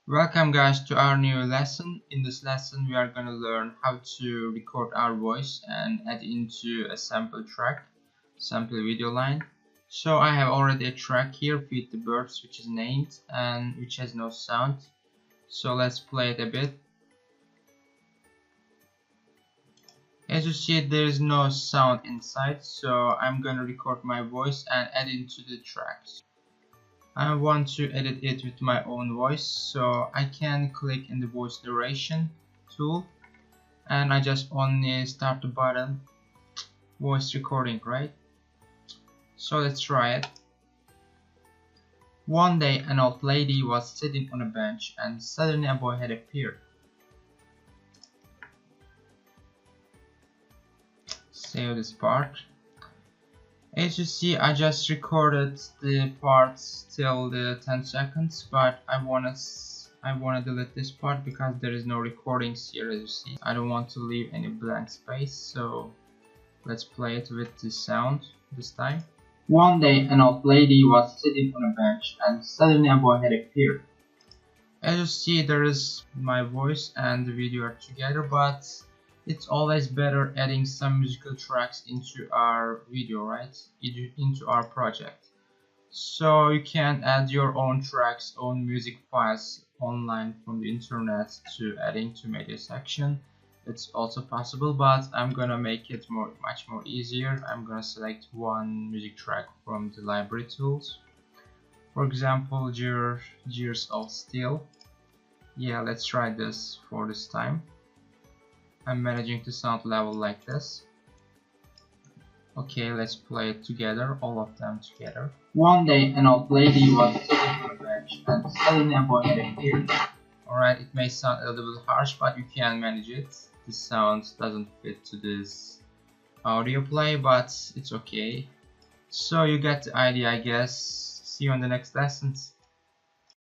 Welcome guys to our new lesson. In this lesson we are going to learn how to record our voice and add into a sample track, sample video line. So I have already a track here, Feed the Birds, which is named and which has no sound. So let's play it a bit. As you see, there is no sound inside, so I'm going to record my voice and add into the tracks. I want to edit it with my own voice, so I can click in the voice narration tool and I just only start the button voice recording, right? So let's try it. One day an old lady was sitting on a bench and suddenly a boy had appeared. Save this part. As you see, I just recorded the parts till the 10 seconds, but I wanna delete this part because there is no recordings here. As you see, I don't want to leave any blank space, so let's play it with the sound this time. One day an old lady was sitting on a bench and suddenly a boy had appeared. As you see, there is my voice and the video are together, but it's always better adding some musical tracks into our video, right? Into our project. So you can add your own tracks, own music files online from the internet to adding to media section. It's also possible, but I'm gonna make it much more easier. I'm gonna select one music track from the library tools. For example, Gears of Steel. Yeah, let's try this for this time. I'm managing the sound level like this. Okay, let's play it together, all of them together. One day an old lady was sitting on a bench and suddenly a boy had appeared. Alright, it may sound a little bit harsh, but you can manage it. The sound doesn't fit to this audio play, but it's okay. So you get the idea, I guess. See you on the next lessons.